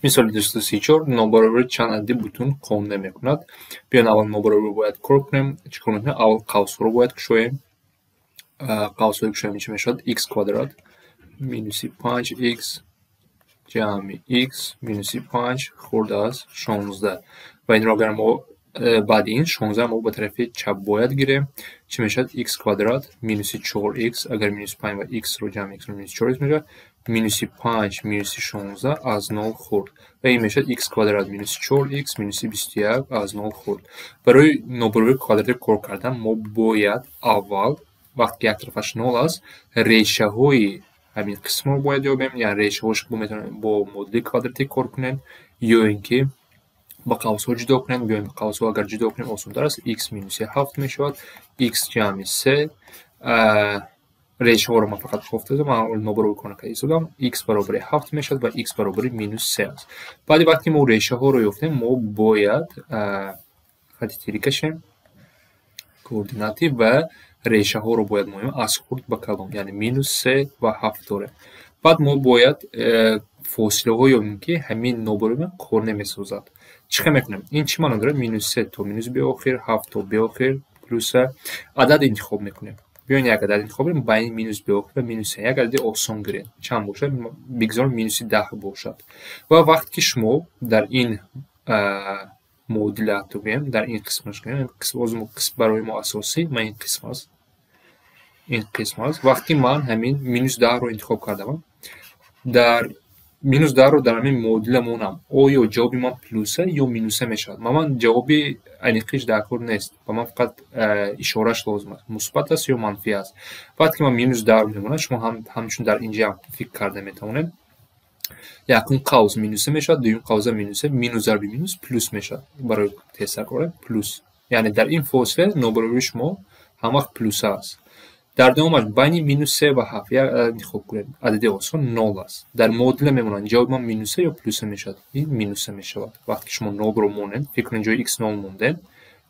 Мисоли 234 нобароби чанд адади бутун қонда мекунад. Биён аввал нобароби бояд кор кунем. Чӣ кор мекунем? Аввал қавсҳоро бояд кушоем. Қавсҳои кушоем чӣ мешавад? X квадрат минуси 5x ҷамъи x минуси 5 хурда аз 16. Ва инро агар мо баъди ин 16 мо ба тарафи чап бояд гирем. Чӣ мешавад? X квадрат минуси 4x агар минуси 5 ва x-ро ҷамъи x-ро минуси 4x мешавад. Минуси 5 минуси 16 аз 0 хурд. Ва ин мешавад x квадрат минуси 4x минуси 21 аз 0 хурд. Барои нобароби квадрати кор кардан мо бояд аввал вақте ки як тарафаш 0 аст, решаҳои ҳамин қисмро бояд ёбем, яъне решаҳош метавонем бо модули квадрати кор кунем ё ин ки ба қавсҳо ҷудо кунем. Биёем ба қавсҳо агар ҷудо кунем осонтар аст. X минуси 7 мешавад. X ҷамъи 3. решаҳоро ман фақат гуфта будам, ман нобароби кор накарда истодам. X баробари 7 мешавад ва X баробари минус 3 аст. Баъди вақте ки мо решаҳоро ёфтем, мо бояд хати тири кашем, координати ва решаҳоро бояд моем аз хурд ба калон, яъне минус 3 ва 7 дорем. Баъд мо бояд фосилаҳо ёбем ки ҳамин нобароби кор намесозад. чӣ хел мекунем? Ин чӣ маъно дорад? Минус 3 то минус беохир, 7 то беохир, плюс адад интихоб мекунем. Биёин як адад интихоб кунем байни минус беохир ва минус 3. Як адади осон гирем. Чанд бошад? Бигзорем минуси 10 бошад. Ва вақте ки шумо дар ин модулят гӯем, дар ин қисмаш гӯем, қисм барои мо асосӣ ман ин қисм аст. ин қисм аст. Вақте ки ман ҳамин минус 10-ро интихоб кардам, дар минус 10-ро дар ҳамин модула монам. Оё ҷавоби ман плюса ё минуса мешавад? Ба ман ҷавоби аниқиш дар кор нест. Ба ман фақат ишораш лозим аст. Мусбат аст ё манфӣ аст. Вақте ки ман минус 10 мемонад, шумо ҳамчун дар инҷа фикр карда метавонед. Якум қавс минуса мешавад, дуюм қавса минуса, минус зарби минус плюс мешавад. Барои теста кора плюс. Яъне дар ин фосила нобароби шумо ҳам вақт плюса аст. дар давомаш байни минус 3 ва 7 як адад интихоб кунед. Адади осон 0 аст. дар модула мемонанд. ҷавоби ман минуса ё плюса мешавад? Ин минуса мешавад. вақте ки шумо 0-ро монед, фикр кунед ҷои x 0 мондед,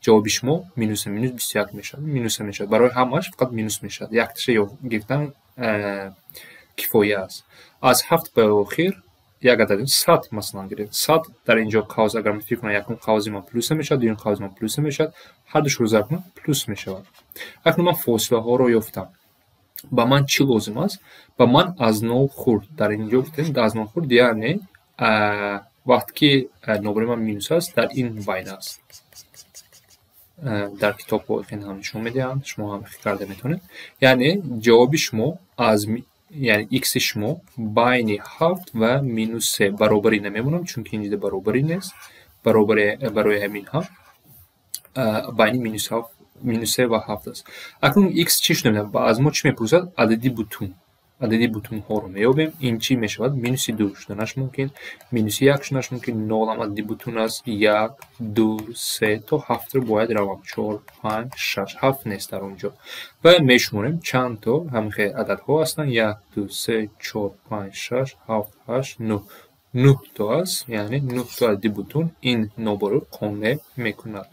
ҷавоби шумо минуса минус 21 мешавад. Минуса мешавад. барои ҳамаш фақат минус мешавад. Якташа ё гирифтан кифоя аст. аз 7 ба охир як адади 100 масалан гирем. 100 дар инҷо қавс агар фикр кунам якум қавзи ман плюса мешавад, дуюм қавзи ман плюса мешавад, ҳардушро зарб кунам плюс мешавад. акнун ман фосилаҳоро ёфтам. ба ман чӣ лозим аст? Ба ман аз 0 хурд. дар инҷо гуфтем аз 0 хурд, яъне вақте ки нобароби ман минус аст, дар ин байн аст. дар китобҳо ҳам нишон медиҳанд, шумо ҳам фикр карда метавонед. Яъне ҷавоби шумо аз яъне x шумо байни 7 ва минус 3 баробарӣ намемонам, чунки инҷа баробарӣ нест. барои ҳамин ҳам байни минус 3 ва 7 аст. акнун x чӣ шуда? аз мо чӣ мепурсад? Адади бутун. адади бутунҳоро меёбем. ин чӣ мешавад? минуси 2 шуданаш мумкин, минуси 1 шуданаш мумкин. 0 ҳам адади бутун аст. 1 2 3 то 7ро бояд равам. 4 5 6 7 нест дар онҷо. ва мешуморем чанд то ҳамихе ададҳо ҳастанд. 1 2 3 4 5 6 7 8 9 9 то аст. яъне 9 то адади бутун ин нобаро қонда мекунад.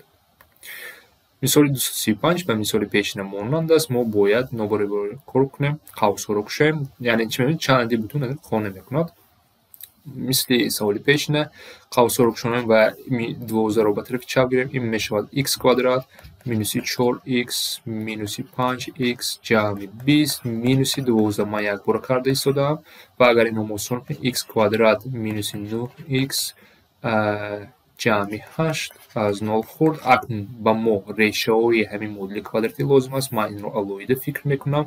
мисоли 235 ба мисоли пешина монанд аст. мо бояд нобароби кор кунем, қавсҳоро кушоем, яъне чӣ мебинем? Чанд адади бутун қонда мекунад. мисли саволи пешина қавсҳоро кушонем ва 12-ро ба тарафи чап гирем. ин мешавад x квадрат минуси 4x минуси 5x ҷамъи 20 минуси 12. ман як бора карда истодаам ва агар инро осон кунем x квадрат минуси 9x ҷамъи 8 аз 0 хурд. акнун ба мо решаҳои ҳамин модули квадрати лозим аст. ман инро алоҳида фикр мекунам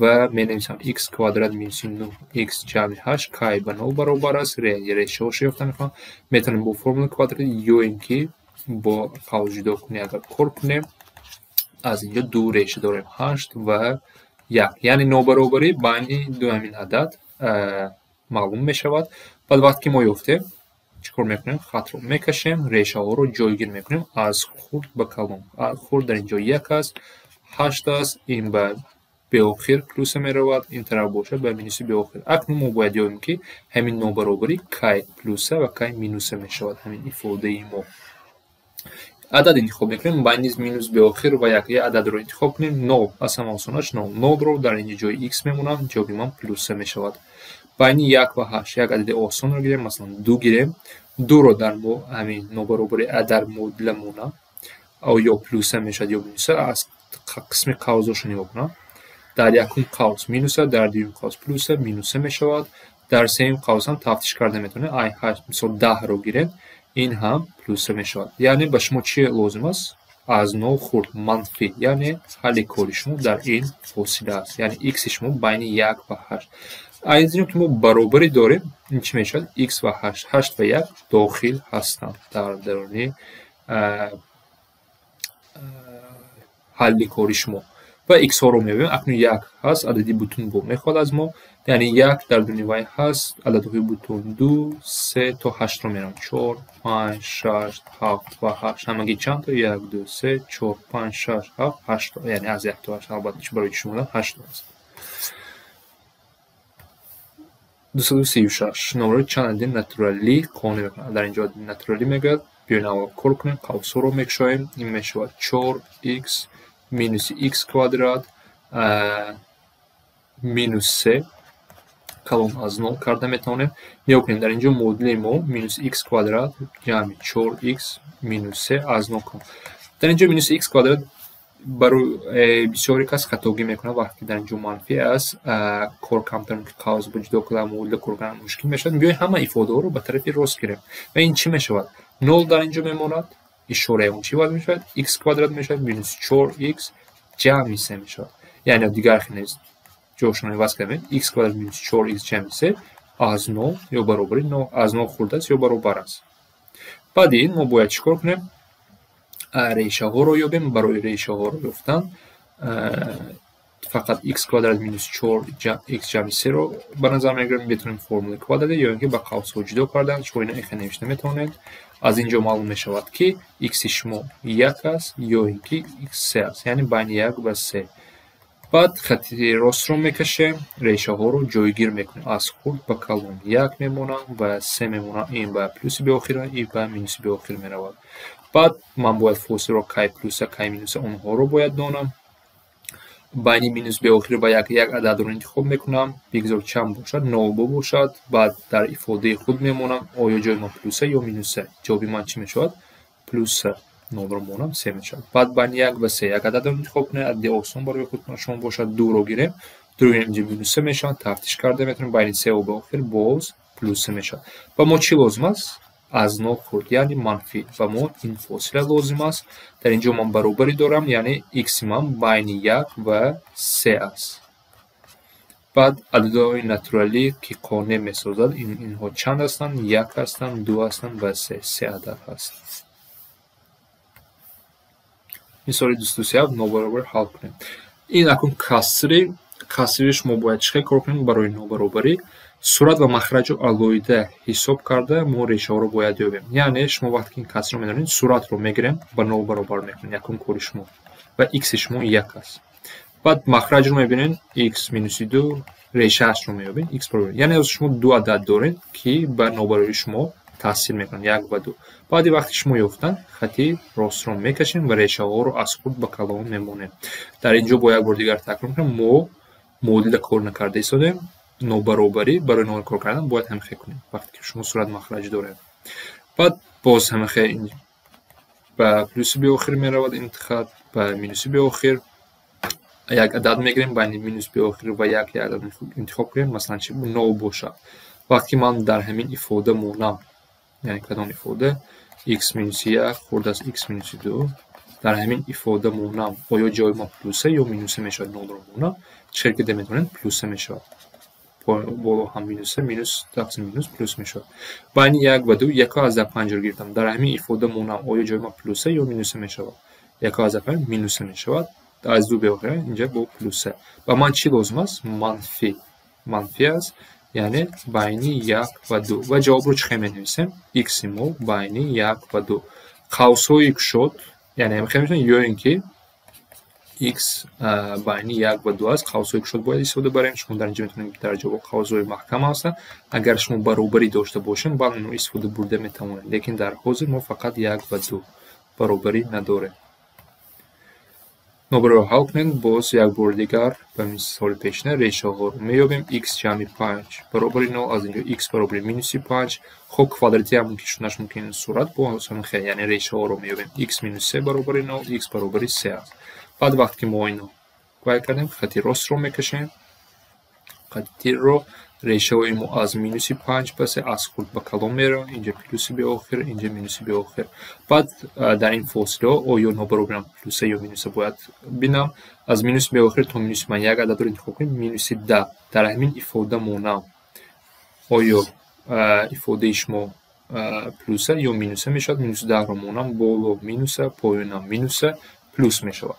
ва менависам x квадрат минуси 9x ҷамъи 8 кай ба 0 баробар аст. решаҳошо ёфта мекунам. метавонем бо формула квадрати ё ин ки бо қавс ҷудо кунем. агар кор кунем аз инҷо ду реша дорем 8 ва 1, яъне нобаробарӣ байни ду ҳамин адад маълум мешавад. баъд вақте ки мо ёфтем чӣ кор мекунем? хатро мекашем, решаҳоро ҷойгир мекунем аз хурд ба калон. хурд дар инҷо 1 аст, 8 аст, ин ба беохир плюса меравад, ин тараф бошад ба минуси беохир. акнун мо бояд ёбем ки ҳамин нобаробарӣ кай плюса ва кай минуса мешавад. ҳамин ифодаи мо адад интихоб мекунем. байни минус беохир ва як ададро интихоб кунем. 0 аз ҳама осонаш 0. 0-ро дар инҷа ҷои x мемонам, ҷавоби ман плюса мешавад. байни 1 ва 8 як адади осонро гирем, масалан 2 гирем. 2 ро дар ҳамин нобаробари дар модула мона ё плюса мешавад ё минуса. аз қисми қавзошо нигоҳ кунам. дар якум қавс минуса, дар дуюм қавс плюса, минуса мешавад. дар сеюм қавс ҳам тафтиш карда метавонед. ай 8 мисол 10 ро гирем, ин ҳам плюса мешавад. яъне ба шумо чӣ лозим аст? аз 0 хурд манфӣ, яъне ҳалли кори шумо дар ин фосила аст. яъне икси шумо байни 1 ва 8. аз ин ки мо баробарӣ дорем, ин чӣ мешавад? X ва 8, 8 ва 1 дохил ҳастанд дар даруни ҳалли кори шумо. ва x-ҳоро мебинем. акнун 1 ҳаст, адади бутун бо мехоҳад аз мо. яъне 1 дар дуни вай ҳаст, ададҳои бутун 2, 3 то 8ро мерам. 4, 5, 6, 7 ва 8. ҳамагӣ чанд то? 1, 2, 3, 4, 5, 6, 7, 8 то. яъне аз 1 то 8, албатта чӣ барои шумо 8 то аст. 236 номеро чанд адади натуралӣ қонӣ мекунад. дар инҷо натуралӣ мегӯяд. биёед аввал кор кунем. қавсҳоро мекушоем. ин мешавад 4x минуси x квадрат минус 3 калон аз 0 карда метавонем. нигоҳ кунем, дар инҷо модули мо минуси x квадрат ҷамъи 4x минус 3 аз 0 калон. дар инҷо минуси x квадрат барои бисёри кас хатогӣ мекунад вақте дар инҷо манфӣ аст. кор камтар ки қавс бо ҷудо кардани модула кор кардан мушкил мешавад. биёед ҳама ифодаҳоро ба тарафи рост гирем. ва ин чӣ мешавад? 0 дар инҷо мемонад. ишораи он чӣ вазнь мешавад? x квадрат мешавад минус 4x ҷамъи 3 мешавад. яъне дигар хел нест. ҷошон иваз кардем. x квадрат минус 4x ҷамъи 3 аз 0 ё баробари 0 аз 0 хурд аст ё баробар аст. баъди ин мо бояд чӣ кор кунем? решаҳоро ёбем. барои решаҳоро ёфтан фақат x квадрат минус 4x ҷамъи 3 ро ба назар мегирем. метавонем формулаи квадрат ё ин ки ба қавсҳо ҷудо кардан. шумо ино эхе навишта метавонед. аз инҷо маълум мешавад ки x-и шумо 1 аст ё ин ки x 3 аст. яъне байни 1 ва 3. баъд хати ростро мекашем. решаҳоро ҷойгир мекунем. аз хурд ба калон 1 мемонад ва 3 мемонад. ин ба плюси беохир ва ин ба минуси беохир меравад. баъд ман бояд фосиларо кай плюса кай минуса онҳоро бояд донам. байни минус беохир ва як ададро интихоб мекунам. бигзор чанд бошад? 0 бошад. баъд дар ифодаи худ мемонам. оё ҷои ман плюса ё минуса? ҷавоби ман чӣ мешавад? плюса. 0ро монам 3 мешавад. баъд байни 1 ва 3 як ададро интихоб кунед. адади осон барои худтон шумо бошад. 2 ро гирем. 2 инҷо минуса мешавад. тафтиш карда метавонем. байни 3 ва беохир боз плюса мешавад. ва мо чӣ лозим аст? аз 0 хурд, яъне манфӣ. ва мо ин фосила лозим аст. дар инҷо ман баробарӣ дорам, яъне x-и ман байни 1 ва 3 аст. баъд ададҳои натуралӣ ки қонеъ месозад, инҳо чанд ҳастанд? 1 ҳастанд, 2 ҳастанд ва 3 адад ҳаст. мисоли 237 нобаробар ҳал кунем. ин акнун касри шумо бояд чӣ хел кор кунем барои нобаробарӣ? сурат ва махраҷро алоҳида ҳисоб карда мо решаҳоро бояд ёбем. яъне шумо вақте ки ин касрро медонед, суратро мегирем, ба 0 баробар мекунем. якум кори шумо ва x-и шумо 1 аст. баъд махраҷро мебинед, x минуси 2, решаашро меёбед, x баробар. яъне шумо ду адад доред ки ба нобаробари шумо таъсир мекунанд, 1 ва 2. баъди вақти шумо ёфтан, хати ростро мекашем ва решаҳоро аз худ ба калон мемонем. дар инҷо бо як бор дигар такрор кунем, мо модула кор накарда истодем. нобаробарӣ барои нобаробарӣ кор кардан бояд ҳамихе кунем вақте ки шумо сурат махраҷ доред. баъд боз ҳамихе ба плюси беохир меравад ин хат, ба минуси беохир як адад мегирем. байни минус беохир ва як адад интихоб кунем. масалан чӣ 0 бошад. вақте ки ман дар ҳамин ифода монам, яъне кадом ифода? x минуси 1 хурд аст x минуси 2. дар ҳамин ифода монам, оё ҷои ма плюса ё минуса мешавад? 0ро монам. чӣ хел карда метавонем? плюса мешавад. боло ҳам минуса, минус тақсим минус плюс мешавад. байни 1 ва 2 1/5 гирифтам. дар ҳамин ифода монам, оё ҷои ма плюса ё минуса мешавад? 1/5 минуса мешавад. аз 2 беохир инҷа бо плюса. ба ман чӣ лозим аст? манфӣ аст. яъне байни 1 ва 2. ва ҷавобро чӣ хел менависем? x-и мо байни 1 ва 2. қавсҳои кушод, яъне ҳамихе мешавад ё ин ки x байни 1 ва 2 аст. қавсҳои кушод бояд истифода барем. шумо дар инҷо метавонед дар ҷавоб қавсҳои маҳкам ҳастанд. агар шумо баробарӣ дошта бошем, бале мо истифода бурда метавонем. лекин дар ҳозир мо фақат 1 ва 2 баробарӣ надорем. نمره حل کنیم باز یک بار دیگر به مثال پیشینه ریشه ها رو میابیم x جمع 5 برابر 0 از اینجا x برابر مینوس 5 خب کوادراتی هم کشونش ممکن صورت با همون خیلی یعنی ریشه ها رو میابیم x مینوس 3 برابر 0 x برابر 3 است. بعد وقتی که ما اینو گویا کردیم خط راست رو میکشیم خط تیر رو ریشه های ما از مینوس 5 پس از خود به کلان میره اینجا پلوس به آخر اینجا مینوس به آخر. بعد در این فاصله آیا نابرابرم پلوس یا مینوس باید بینم از مینوس به آخر تا مینوس من یک عدد رو انتخاب کنیم مینوس 10 در همین ifade مونم آیا ifade شما پلوس یا مینوس میشد مینوس 10 رو مونم بالا مینوس پایینم مینوس پلوس میشود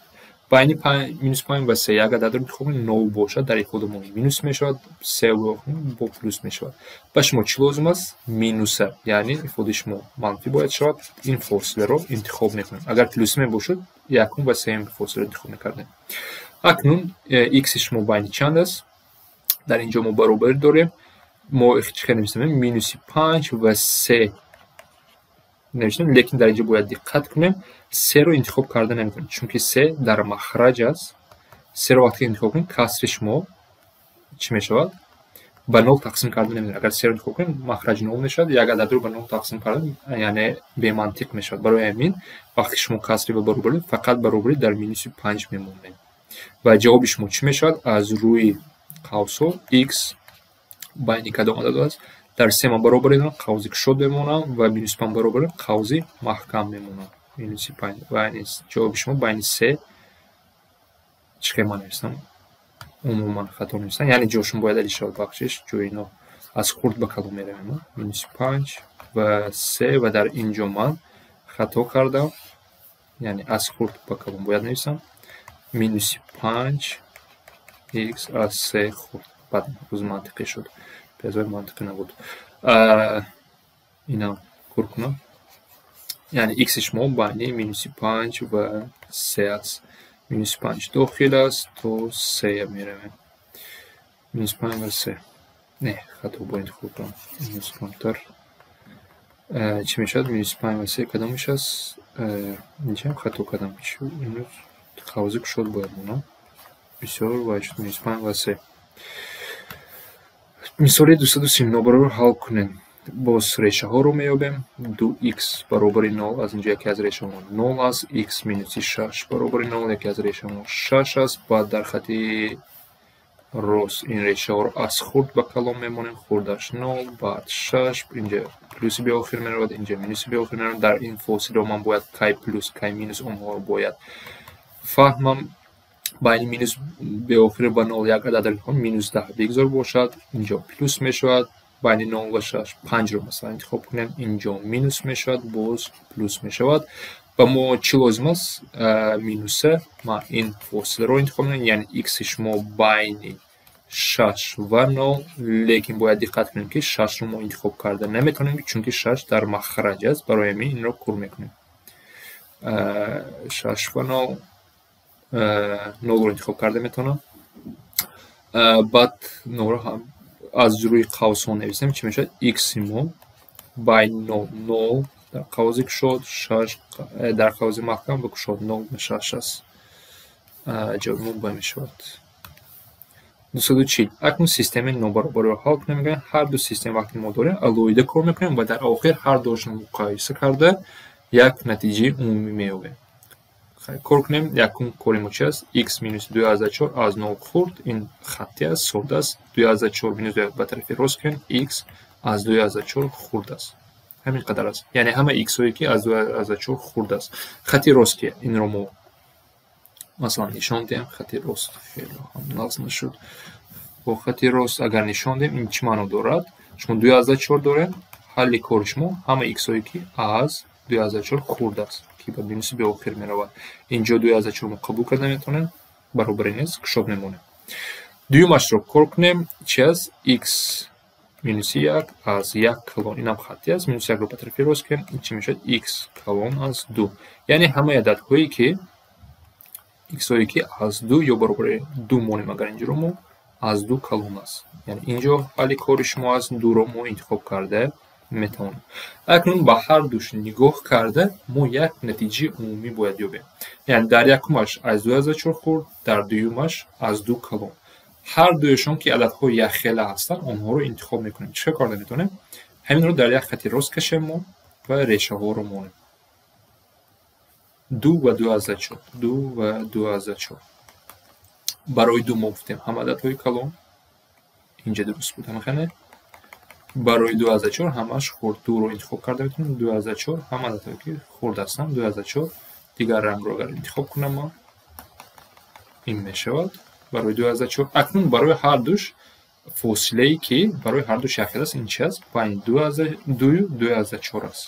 بین مینوس 5 و 3 یک عدد رو انتخاب کنیم 9 باشد در ifade ما مینوس میشود 3 با پلوس میشود و شما چی لازم است مینوس یعنی ifade شما منفی باید شود این فاصله رو انتخاب میکنیم اگر پلوس می باشد یکم و 3 فاصله انتخاب میکردیم. اکنون x شما بین چند است در اینجا ما برابر داریم ما چی نوشتیم مینوس 5 و 3 نوشتیم لیکن در اینجا باید دقت کنیم 3 رو انتخاب کرده نمیکنیم چون که 3 در مخرج است 3 رو وقتی انتخاب کنیم کسرش ما چی میشود به 0 تقسیم کرده نمیشه اگر 3 رو انتخاب کنیم مخرج 0 میشود یک عدد رو به 0 تقسیم کردن یعنی بی منطق میشود برای همین وقتی شما کسری و برابری فقط برابری در مینوس 5 میمونه و جواب شما چی میشود از روی قوس x بین کدام عدد است در 3 من برابر دارم قوسی کشود بمونم و مینوس 5 برابر قوسی محکم میمونم مینوس 5 و این جواب شما بین 3 چه من نوشتم عموما خطا نیستن یعنی جاشون باید اشاره بخشش جو اینا از خورد به کلام میرم مینوس 5 و 3 و در اینجا من خطا کردم یعنی از خورد به کلام باید نویسم مینوس 5 x از 3 خورد بعد روز منطقی شد بذار منطقی نبود اینا کار کنم یعنی x شما بین مینوس 5 و 3 است مینوس 5 داخل است تو 3 میره مینوس 5 و 3 نه خطا با انتخاب کنم مینوس کمتر چی میشد مینوس 5 و 3 کدام میشه اینجا هم خطا کدام میشه اینو خوازی شد باید مونم بسیار وایشت مینوس 5 و 3 مثال 239 برابر حل کنیم باز ریشه ها رو میابیم 2x برابر 0 از اینجا یکی از ریشه ها 0 است x مینوس 6 برابر 0 یکی از ریشه ها 6 است بعد در خط راست این ریشه ها رو از خورد به کلام میمونیم خوردش 0 بعد 6 اینجا پلوس به آخر میرود اینجا مینوس به آخر میرود در این فاصله من باید کی پلوس کی مینوس اونها رو باید فهمم بین مینوس به آخر با 0 یک عدد رو مینوس 10 بگذار باشد اینجا پلوس میشود بین 0 و 6 5 رو مثلا انتخاب کنیم اینجا مینوس میشود باز پلوس میشود و ما چی لازم است مینوس ما این فاصله رو انتخاب کنیم یعنی x شما بین 6 و 0 لیکن باید دقت کنیم که 6 رو ما انتخاب کرده نمیتونیم چون که 6 در مخرج است برای همین این رو کار میکنیم 6 و 0 0 رو انتخاب کرده میتونم بعد 0 هم از روی قوس ها نویسیم چی میشه x ما بین 0 در قوسی کشاد 6 در قوسی محکم بکشاد 0 6 است جواب باید میشود 240 اکنون سیستم نابرابری رو حل کنیم هر دو سیستم وقتی ما داریم علایده کار میکنیم و در آخر هر دوشون مقایسه کرده یک نتیجه عمومی میابیم کار کنیم یکم کاری ما چی است x مینوس 2/4 از 0 خورد این خطی است ساده است 2/4 مینوس 2 به طرف راست کنیم x از 2/4 خورد است همین قدر است یعنی همه x هایی که از 2/4 خورد است خطی راست که این رو ما مثلا نشان دهیم خطی راست خیلی هم ناز نشد با خطی راست اگر نشان دهیم این چی معنی دارد شما 2/4 داریم حل کار شما همه x هایی که از 2/4 خورد است که با مینوس به آخر میرود اینجا 2/4 ما قبول کرده میتونیم برابر نیست کشاب میمونه دویمش رو کار کنیم چی است x مینوس 1 از 1 کلون اینم خطی است مینوس 1 رو به طرف راست کنیم این چی میشه x کلون از 2 یعنی همه عدد هایی که x هایی که از 2 یا برابر 2 مونیم اگر اینجا رو ما از 2 کلون است یعنی اینجا حل کار شما از 2 رو ما انتخاب کرده метавонем. Акнун ба ҳар душ нигоҳ карда мо як натиҷаи умумӣ бояд ёбем. Яъне дар якумаш аз 2004 хурд, дар дуюмаш аз 2 калон. ҳар дуяшон ки ададҳои якхела ҳастанд, онҳоро интихоб мекунем. Чӣ карда метавонем? Ҳаминро дар як хати рост кашем мо ва решаҳоро монем. 2 ва 2/4, 2 ва 2/4. барои 2 мо гуфтем ҳама ададҳои калон. инҷа дуруст буд ҳамахане. барои 2/4 ҳамаш хурд 2-ро интихоб карда метавонем. 2/4 ҳама ададҳое ки хурд ҳастанд. 2/4 дигар рангро агар интихоб кунам ман, ин мешавад. барои 2/4 акнун барои ҳар душ фосилае ки барои ҳар душ якхел аст, ин чи аст? Байни 2 2/4 аст.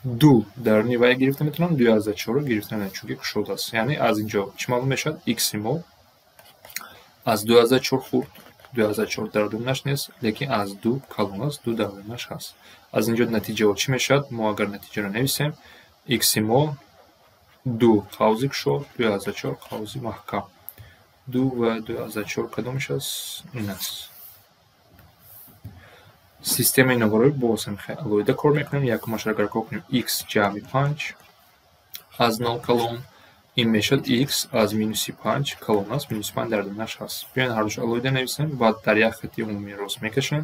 2 даруни вай гирифта метавонам, 2/4 гирифта наметавонам, чунки кушода аст. Яъне аз инҷо чӣ маълум мешавад? Икси мо аз 2/4 хурд, 2/4 дар дуюмаш нест, лекин аз 2 калон аст, 2 дар дуюмаш ҳаст. Аз инҷо натиҷаҳо чӣ мешавад? Мо агар натиҷаро нависем, икси мо 2 қавзи кушод, 2/4 қавзи маҳкам. 2 ва 2/4 кадомаш аст? Ин аст. Системаи новорави боз хеле алоҳида кор мекунем. Якумаш агар кор кунем x ҷамъи 5 аз 0 калон, ин мешавад x аз минуси 5 калон аст, минуси 5 дар дуюмаш ҳаст. Биёед ҳардуш алоҳида нависем, баъд дар як хати умумӣ рост мекашем.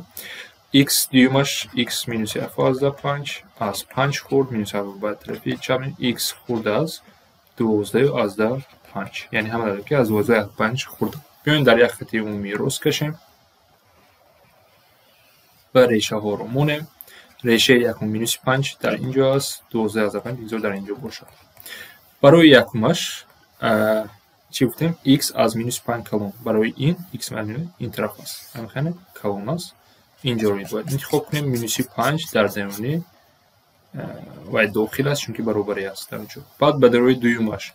x дуюмаш x минуси 7/5 аз 5 хурд, минуси 7 ба тарафи чап, x хурд аз 12/5. Яъне ҳама ададҳое ки аз 12/5 хурд. Биёед дар як хати умумӣ рост кашем ва решаҳоро монем. Решаи якум минуси 5 дар инҷо аст, 12/5 бигзор дар инҷо бошад. барои якумаш чӣ гуфтем? x аз минуси 5 калон. барои ин x ин тараф аст, ҳамахане калон аст. инҷоро бояд интихоб кунем. минуси 5 дар даруни вай дохил аст, чунки баробарӣ аст дар инҷо. баъд ба барои дуюмаш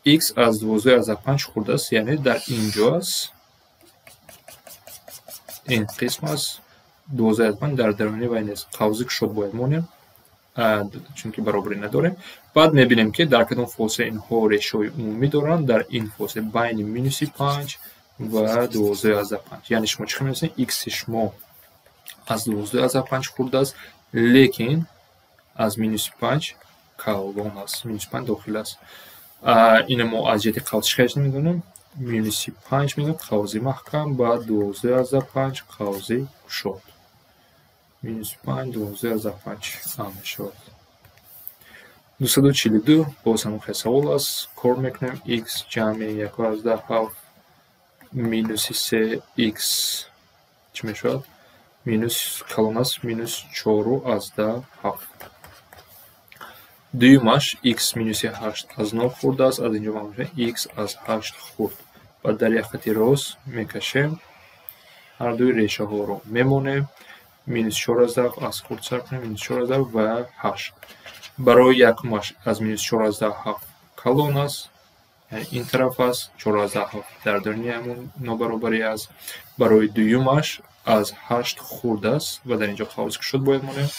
x аз 12/5 хурд аст, яъне дар инҷо аст. ин қисм аст 12/5 дар даруни вай нест. қавзи кушод бояд монем, чунки баробарӣ надорем. баъд мебинем ки дар кадом фосила инҳо решаҳои умумӣ доранд. дар ин фосила байни минуси 5 ва 12/5. яъне шумо чӣ хел менависед? икси шумо аз 12/5 хурд аст, лекин аз минуси 5 калон аст, минуси 5 дохил аст. ина мо аз ҷиҳати қавз чӣ хелаш намедонем? минуси 5 мегӯяд қавзи маҳкам ба 12/5 қавзи кушод. минуси 5 12/5 ам мешавад. 242 боз ҳамон хел савол аст. кор мекунем. x ҷамъи 1/7 минуси 3x чӣ мешавад? минус калон аст, минус 4/7. дуюмаш x минуси 8 аз 0 хурд аст. аз инҷо маълум мешавад x аз 8 хурд. баъд дар як хати рост мекашем, ҳардуи решаҳоро мемонем. минус 4/7 аз хурд сар кунем, минус 4/7 ва 8. барои якумаш аз минус 4/7 калон аст, яъне ин тараф аст. 4/7 дар даруни ҳамон нобаробарӣ аст. барои дуюмаш аз 8 хурд аст ва дар инҷо қавзи кушод бояд монем.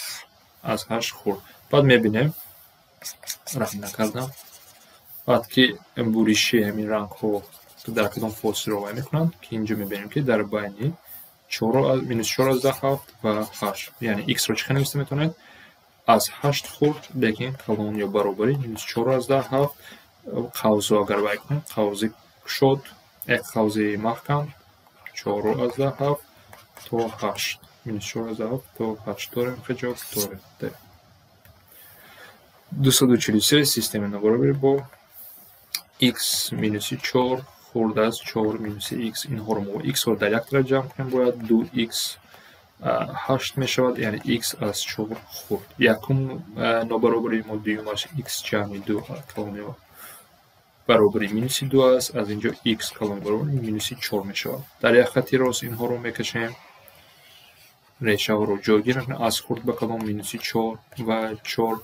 аз 8 хурд. баъд мебинем, раҳм накардам, баъд ки буриши ҳамин рангҳо дар кадом фосила вай мекунанд, ки инҷо мебинем ки дар байни минус 4/7 ва 8. яъне x-ро чӣ хел нависта метавонед? аз 8 хурд, лекин калон ё баробарӣ минус 4/7. қавзро агар вай кунем, қавзи кушод, қавзи маҳкам 4/7 то 8. минус 4/7 то 8 дорем, ҳиҷоб дорем. 243 системаи нобаробарӣ бо x минуси 4 хурд аст 4 минуси x. инҳоро мо x-ро дар як тараф ҷамъ кунем, бояд 2x 8 мешавад, яъне x аз 4 хурд. якум нобаробарии мо дуюмаш x ҷамъи 2 калони баробари минуси 2 аст. аз инҷо x калони баробари минуси 4 мешавад. дар як хати рост инҳоро мекашем, решаҳоро ҷойгир мекунем. аз хурд ба калон минуси 4 ва 4.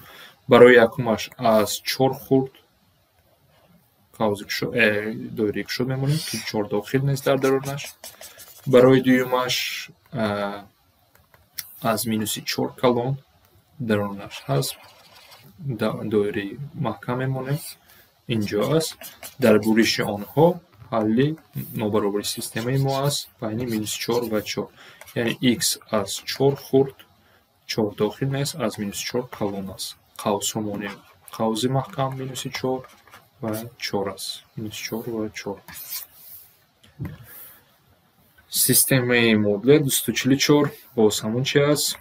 барои якумаш аз 4 хурд қавзи доираи кушод мемонем, ки 4 дохил нест дар дарунаш. барои дуюмаш аз минуси 4 калон дарунаш ҳаст, доираи маҳкам мемонем. инҷо аст. дар буриши онҳо ҳалли нобаробари системаи мо аст байни минуси 4 ва 4. яъне x аз 4 хурд 4 داخل است از minus 4 کلون است. قوس رو مونیم. قوس محکم minus 4 و 4 است. minus 4 و 4. سیستم مدل 244 باز همون چی است؟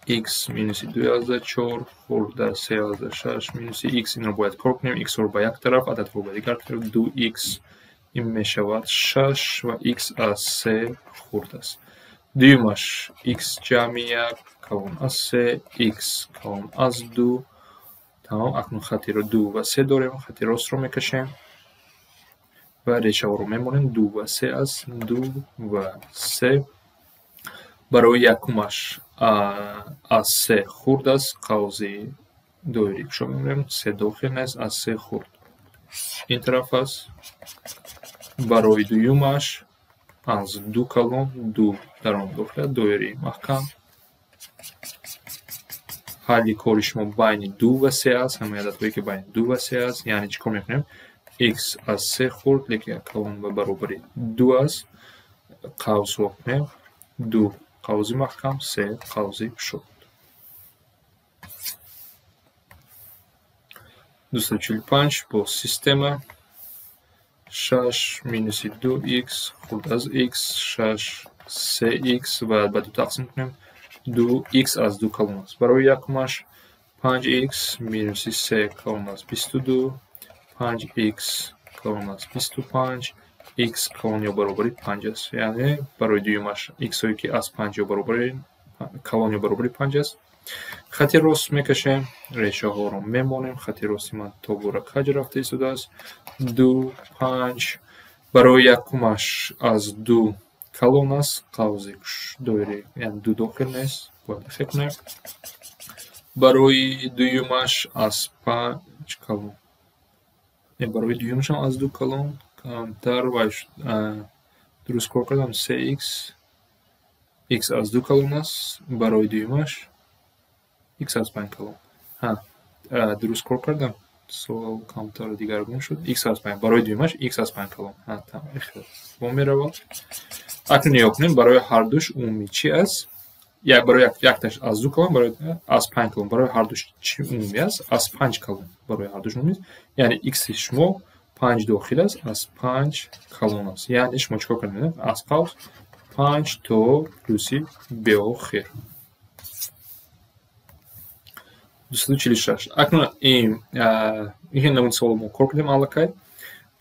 x minus 2/4 خورده 3/6 minus x این رو باید کار کنیم. x رو به یک طرف عدد رو به دیگر طرف 2x این می شود 6 و x از 3 خورده است. دیومش x جمع 1 کلون از 3 x کلون از 2. تمام. اکنون خطی رو 2 و 3 داریم. خطی راست رو میکشیم و ریشه رو میمونیم 2 و 3 است. 2 و 3 برای یکمش از 3 خورد است. قوزی دویری شو میمونیم 3 داخل است از 3 خورد این طرف است. برای دویمش از 2 کلون 2 در آن داخل دویری محکم. حالی کارش ما بین 2 و 3 است. همه عددهایی که بین 2 و 3 است. یعنی چیکار میکنیم؟ x از 3 خورد لیکن کلون و برابری 2 است. قوس وقت 2 قوزی محکم 3 قوزی شد. 245 با سیستم 6 minus 2x خورد از x 6 3x و به 2 تقسیم کنیم 2x از 2 کلون است. برای یکمش 5x minus 3 کلون از 22 5x کلون از 25 x کلون یا برابری 5 است. یعنی برای دویمش x هایی که از 5 یا برابری کلون یا برابری 5 است. خطی راست میکشیم. ریشه ها رو میمونیم. خطی راستی من تا بورا کج رفته ایستاده است. 2 5 برای یکمش از 2 کلون است. قوزی دویری یعنی 2 داخل نیست. باید فکر کنیم. برای دویمش از 5 کلون برای دویمش از 2 کلون کمتر و درست کار کردم 3x x از 2 کلون است. برای دویمش x از 5 کلون درست کار کردم. سوال کمتر دیگرگون شد. x از 5 برای دویمش x از 5 کلون تمام با می رود. اکنون نیا کنیم برای هر دوش عمومی چی است؟ برای یکتش از 2 کلون برای از 5 کلون برای هر دوش چی عمومی است؟ از 5 کلون برای هر دوش عمومی است. یعنی x شما 5 داخل است از 5 کلون است. یعنی شما چیکار کنید؟ از قوس 5 تا پلوسی به آخر 246. اکنون این نمون سوال ما کار کردیم الکی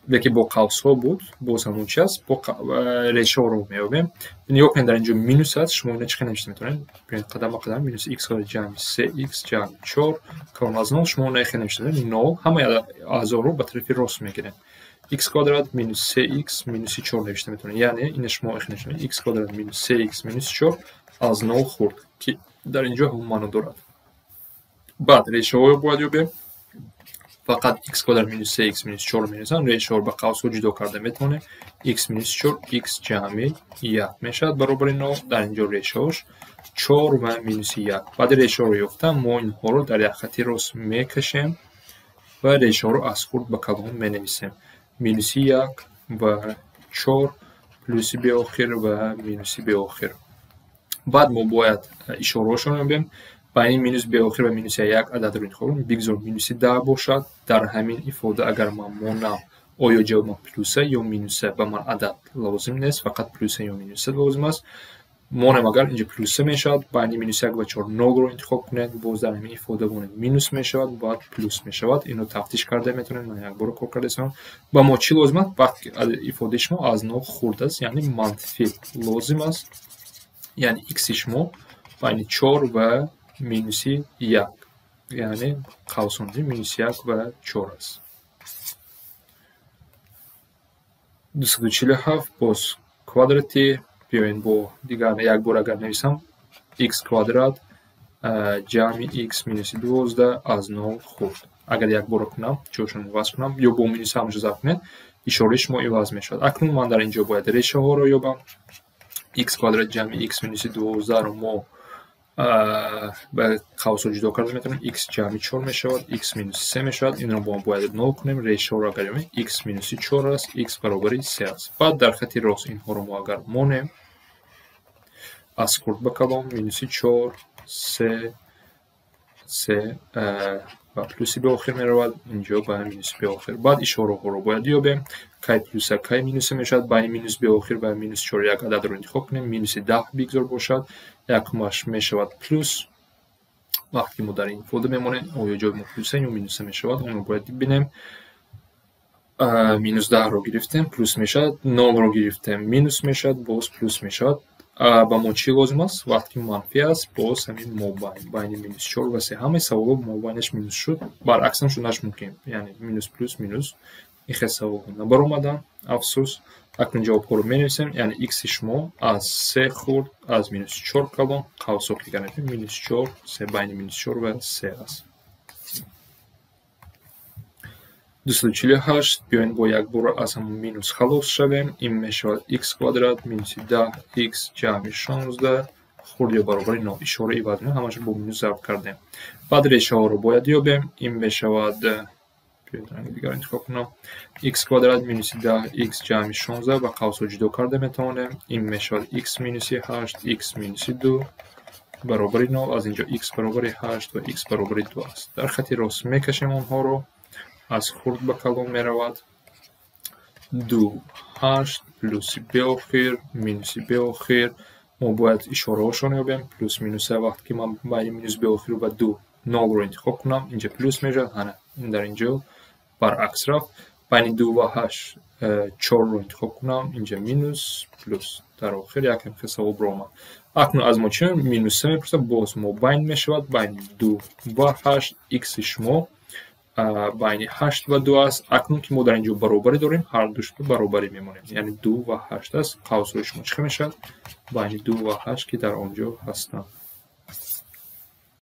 لیکن با قوس ها بود. باز همون چی است؟ با ریشه ها رو میابیم. نیا کنید در اینجا مینوس است. شما اینو چیکار نمیشه میتونید قدم به قدم مینوس x جمع 3x جمع 4 کلون از 0 شما اونو نمیشه 0 همه اعضا رو به طرف راست میگیریم. x کوادرات minus 3x minus 4 نوشته میتونه. یعنی این شما نوشته x کوادرات minus 3x minus 4 از 0 خورد که در اینجا هم معنی دارد. بعد ریشه ها باید یابیم. فقط x کوادرات minus 3x minus 4 می‌نویسن. ریشه ها به قوس ها جدا کرده میتونه. x minus 4 x جمع 1 میشد برابر 9. در اینجا ریشه هاش 4 و minus 1. بعد ریشه ها رو یافتم ما اینها رو در یک خطی راست میکشیم و ریشه ها رو از خورد به کلون مینویسیم. minus 1 و 4 پلوسی به آخر و مینوسی به آخر. بعد ما باید اشاره هاشون رو ببینیم. بین مینوس به آخر و مینوس 1 عدد رو انتخاب کنیم. بگذار مینوس 10 باشد. در همین ifade اگر من مونم آیا جواب من پلوسه یا مینوسه به من عدد لازم نیست. فقط پلوسه یا مینوسه لازم است. مونم اگر اینجا پلوسه میشود بین مینوس 1 و 4 نول رو انتخاب کنید. باز در همین ifade بونه مینوس میشود بعد پلوس میشود. اینو تفتیش کرده میتونید. من یک بار کار کرده با ما چی لازم است؟ وقتی ifade شما از 9 خورده است یعنی منفی لازم است. یعنی x شما بین 4 و مینوس 1 یعنی قوسونجی مینوس 1 و 4 است. 247 باز کوادراتی بیاین با دیگر یک بار اگر نویسم x کوادرات جمع x مینوس 12 از 9 خورد. اگر یک بار کنم چوشون عوض کنم یا با مینوس همش ضرب کنید اشارهش ما عوض میشود. اکنون من در اینجا باید ریشه ها رو یابم. x کوادرات جمع x مینوس 12 رو ما به قوس جدا کرده میتونیم. x جمع 4 میشود x مینوس 3 میشود. این رو با باید 0 کنیم. ریشه رو اگر یابیم x مینوس 4 است x برابر 3 است. بعد در خط راست اینها رو ما اگر مونیم از خورد به کلون مینوس 4 3 و پلوسی به آخر می رود، اینجا با مینوس به آخر. بعد اشاره ها رو باید یابیم. کی پلوس کی مینوس می شود، بین مینوس به آخر و مینوس 4 یک عدد رو انتخاب کنیم. مینوس 10 بگذار باشد، یکمش می شود پلوس. وقتی ما در این فولدر میمونیم آیا جای ما پلوسه یا مینوس می شود، اون رو باید ببینیم. مینوس 10 رو گرفتیم پلوس می شود، 0 رو گرفتیم مینوس می شود، باز پلوس می شود. با ما چی لازم است؟ وقتی منفی است باز همین مابین بین مینوس 4 و 3 همه سوابق مابینش مینوس شد، برعکس هم شدنش ممکن، یعنی مینوس پلوس مینوس این خیلی سوابق نبر اومدن. افسوس. اکنون جواب ها رو می نویسیم، یعنی x شما از 3 خورد از مینوس 4 کلان قوس ها کلیک کنیم. مینوس 4 3 بین مینوس 4 و 3 است. 248 بیاین با یک بار از همون مینوس خلاص شویم. این می شود x کوادرات مینوس 10 x جمع 16 خورد یا برابر 9 اشاره عوض می همش با مینوس ضرب کردیم. بعد ریشه ها رو باید یابیم. این می شود رنگ دیگر انتخاب کنم. x کوادرات مینوس 10 x جمع 16 و قوس ها جدا کرده میتوانیم. این می شود x مینوس 8 x مینوس 2 برابر 9. از اینجا x برابر 8 و x برابر 2 است. در خط راست میکشیم اونها رو، از خورد به کلان می رود. 2 8 پلوس به آخر مینوس به آخر. ما باید اشاره هاشون یابیم. پلوس مینوس وقتی که من باید مینوس به آخر و 2 0 رو انتخاب کنم اینجا پلوس می شود. هنه این در اینجا برعکس رفت. بین 2 و 8 4 رو انتخاب کنم اینجا مینوس پلوس در آخر یکم حساب رو آمد. اکنون از ما چی مینوس 3 میپرسه، باز ما بین می شود بین 2 و 8 x شما بین 8 و 2 است. اکنون که ما در اینجا برابری داریم هر دوش به برابری میمونیم، یعنی 2 و 8 است. قوس های شما چی میشه؟ بین 2 و 8 که در آنجا هستند.